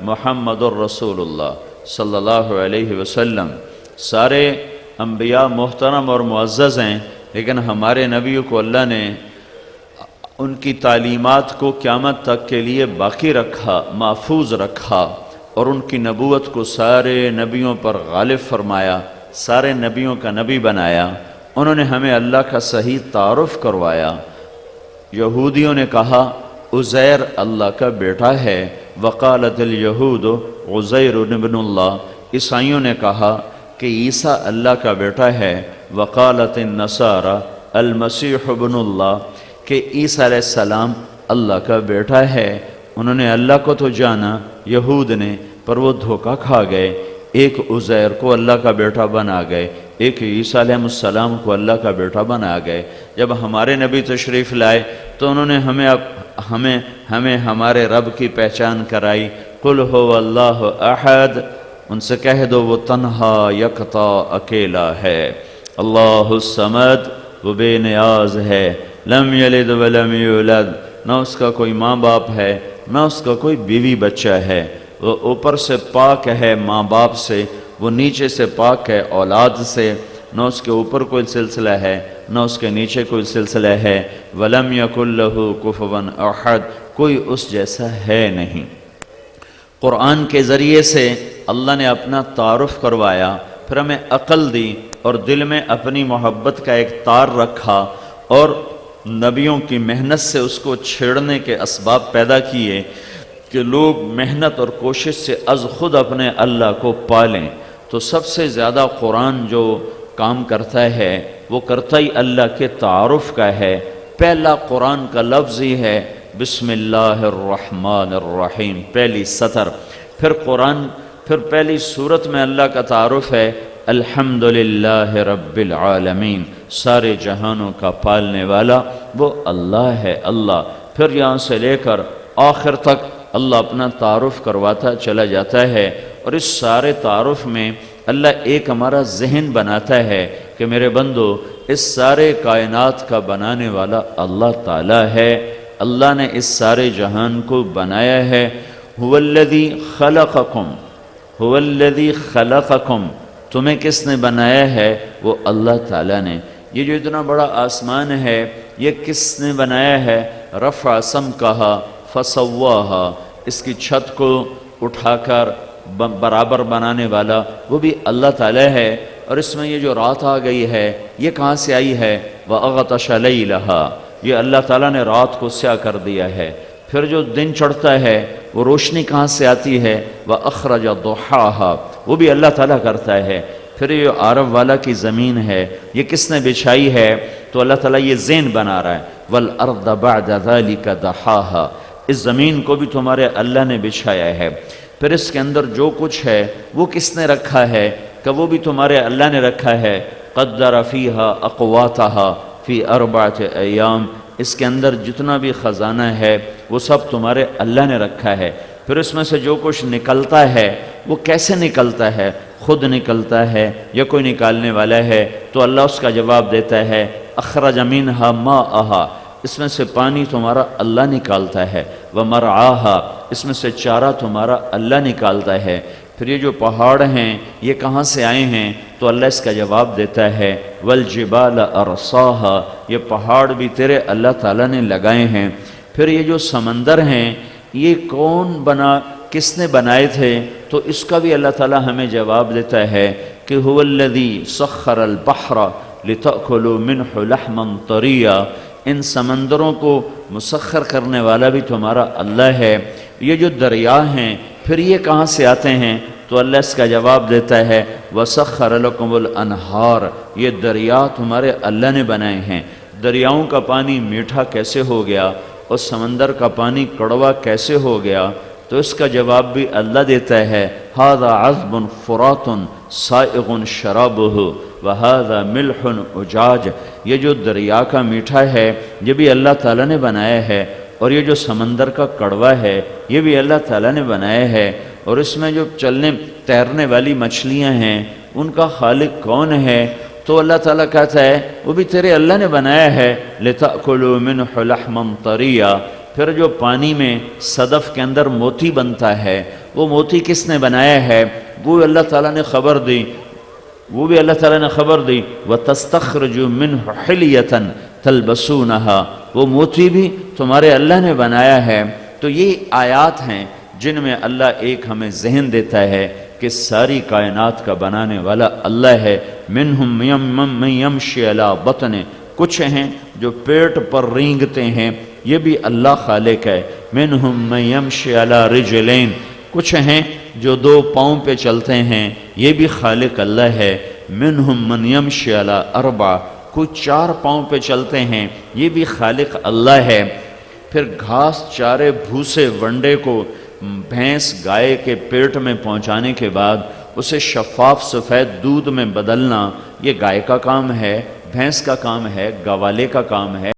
محمد الرسول اللہ صلی اللہ علیہ وسلم۔ سارے انبیاء محترم اور معزز ہیں، لیکن ہمارے نبیوں کو اللہ نے ان کی تعلیمات کو قیامت تک کے لیے باقی رکھا، محفوظ رکھا، اور ان کی نبوت کو سارے نبیوں پر غالب فرمایا، سارے نبیوں کا نبی بنایا۔ انہوں نے ہمیں اللہ کا صحیح تعارف کروایا۔ یہودیوں نے کہا عزیر اللہ کا بیٹا ہے، وقالت الیہود عزیر ابن اللہ۔ عیسائیوں نے کہا کہ عیسیٰ اللہ کا بیٹا ہے، وقالت النصارى المسیح ابن اللہ، کہ عیسیٰ علیہ السلام اللہ کا بیٹا ہے۔ انہوں نے اللہ کو تو جانا یہود نے، پر وہ دھوکہ کھا گئے۔ ایک عزیر کو اللہ کا بیٹا بنا گئے، ایک عیسیٰ علیہ السلام کو اللہ کا بیٹا بنا گئے۔ جب ہمارے نبی تشریف لائے تو انہوں نے ہمیں ہمارے رب کی پہچان کرائی۔ قل هو اللہ احد، ان سے کہہ دو وہ تنہا یکتا اکیلا ہے۔ اللہ الصمد، وہ بے نیاز ہے۔ لم یلد ولم یولد، نہ اس کا کوئی ماں باپ ہے نہ اس کا کوئی بیوی بچہ ہے۔ وہ اوپر سے پاک ہے ماں باپ سے، وہ نیچے سے پاک ہے اولاد سے، نہ اس کے اوپر کوئی سلسلہ ہے نہ اس کے نیچے کوئی سلسلہ ہے۔ ولم یکن لہ کفوا احد، کوئی اس جیسا ہے نہیں۔ قرآن کے ذریعے سے اللہ نے اپنا تعارف کروایا، پھر ہمیں عقل دی اور دل میں اپنی محبت کا ایک تار رکھا، اور نبیوں کی محنت سے اس کو چھیڑنے کے اسباب پیدا کیے کہ لوگ محنت اور کوشش سے از خود اپنے اللہ کو پالیں۔ تو سب سے زیادہ قرآن جو کام کرتا ہے وہ کرتا ہی اللہ کے تعارف کا ہے۔ پہلا قرآن کا لفظ ہی ہے بسم اللہ الرحمن الرحیم، پہلی سطر۔ پھر پہلی صورت میں اللہ کا تعارف ہے الحمدللہ رب العالمین، سارے جہانوں کا پالنے والا وہ اللہ ہے اللہ۔ پھر یہاں سے لے کر آخر تک اللہ اپنا تعارف کرواتا چلا جاتا ہے، اور اس سارے تعارف میں اللہ ایک ہمارا ذہن بناتا ہے کہ میرے بندو، اس سارے کائنات کا بنانے والا اللہ تعالیٰ ہے۔ اللہ نے اس سارے جہان کو بنایا ہے۔ هو الذی خلقکم، هو الذی خلقکم، تمہیں کس نے بنایا ہے؟ وہ اللہ تعالیٰ نے۔ یہ جو اتنا بڑا آسمان ہے یہ کس نے بنایا ہے؟ رفع سمکہا فسواہا، اس کی چھت کو اٹھا کر برابر بنانے والا وہ بھی اللہ تعالیٰ ہے۔ اور اس میں یہ جو رات آ گئی ہے یہ کہاں سے آئی ہے؟ وَأَغْطَشَ لَيْلَهَا، یہ اللہ تعالیٰ نے رات کو سیاہ کر دیا ہے۔ پھر جو دن چڑھتا ہے وہ روشنی کہاں سے آتی ہے؟ وَأَخْرَجَ ضُحَاهَا، وہ بھی اللہ تعالیٰ کرتا ہے۔ پھر یہ عرب والا کی زمین ہے یہ کس نے بچھائی ہے؟ تو اللہ تعالیٰ یہ ذہن بنا رہا ہے وَالْأَرْضَ بَعْدَ ذَلِكَ دَحَاهَا، اس زمین کو بھی تمہارے اللہ نے بچھایا ہے۔ پھر اس کے اندر جو کچھ ہے وہ کس نے رکھا ہے؟ کہ وہ بھی تمہارے اللہ نے رکھا ہے۔ قَدَّرَ فِيهَا أَقْوَاتَهَا فِي أَرْبَعَةِ أَيَّامٍ، اس کے اندر جتنا بھی خزانہ ہے وہ سب تمہارے اللہ نے رکھا ہے۔ پھر اس میں سے جو کچھ نکلتا ہے وہ کیسے نکلتا ہے؟ خود نکلتا ہے یا کوئی نکالنے والا ہے؟ تو اللہ اس کا جواب دیتا ہے اخرج منها ماءها، اس میں سے پانی تمہارا اللہ نکالتا ہے۔ ومرعاها، اس میں سے چارہ تمہارا اللہ نکالتا ہے۔ پھر یہ جو پہاڑ ہیں یہ کہاں سے آئے ہیں؟ تو اللہ اس کا جواب دیتا ہے والجبال ارساها، یہ پہاڑ بھی تیرے اللہ تعالیٰ نے لگائے ہیں۔ پھر یہ جو سمندر ہیں یہ کون کس نے بنائے تھے؟ تو اس کا بھی اللہ تعالیٰ ہمیں جواب دیتا ہے کہ هو الذی سخر البحر لتأکلوا منہ لحما طریا، ان سمندروں کو مسخر کرنے والا بھی تمہارا اللہ ہے۔ یہ جو دریا ہیں پھر یہ کہاں سے آتے ہیں؟ تو اللہ اس کا جواب دیتا ہے وَسَخَّرَ لَكُمُ الْأَنْهَارَ، یہ دریا تمہارے اللہ نے بنائے ہیں۔ دریاؤں کا پانی میٹھا کیسے ہو گیا اور سمندر کا پانی کڑوا کیسے ہو گیا؟ تو اس کا جواب بھی اللہ دیتا ہے هَذَا عَذْبٌ فُرَاتٌ سَائِغٌ شَرَابُهُ وَهَذَا مِلْحٌ أُجَاجٌ، یہ جو دریا کا میٹھا ہے یہ بھی اللہ تعالیٰ نے بنایا ہے، اور یہ جو سمندر کا کڑوا ہے یہ بھی اللہ تعالیٰ نے بنایا ہے۔ اور اس میں جو تیرنے والی مچھلیاں ہیں ان کا خالق کون ہے؟ تو اللہ تعالیٰ کہتا ہے وہ بھی تیرے اللہ نے بنایا ہے۔ لِتَأْكُلُوا مِنْهُ لَحْمًا طَرِيًّا، پھر جو پانی میں صدف کے اندر موتی بنتا ہے، وہ موتی کس نے بنایا ہے؟ وہ اللہ تعالیٰ نے خبر دی، وہ بھی اللہ تعالیٰ نے خبر دی وَتَسْتَخْرِجُ مِنْهُ حِلْيَةً تَلْبَسُونَهَا، وہ موتی بھی تمہارے اللہ نے بنایا ہے۔ تو یہ آیات ہیں جن میں اللہ ایک ہمیں ذہن دیتا ہے کہ ساری کائنات کا بنانے والا اللہ ہے۔ مِنْهُمْ مَنْ يَمْشِي عَلَى بَطْنِهِ، کچھ ہیں جو پیٹ پر رینگتے ہیں، یہ بھی اللہ خالق ہے۔ مِنْهُمْ مَنْ يَمْشِي عَلَى رِجْلَيْنِ، کچھ ہیں جو 2 پاؤں پہ چلتے ہیں، یہ بھی خالق اللہ ہے۔ مِنْهُمْ مَنْ يَمْشِي عَلَى 4، کچھ 4 پاؤں پہ چلتے ہیں، یہ بھی خالق اللہ ہے۔ پھر گھاس چارے بھوسے ونڈے کو بھینس گائے کے پیٹ میں پہنچانے کے بعد اسے شفاف سفید دودھ میں بدلنا، یہ گائے کا کام ہے، بھینس کا کام ہے، گوالے کا کام ہے۔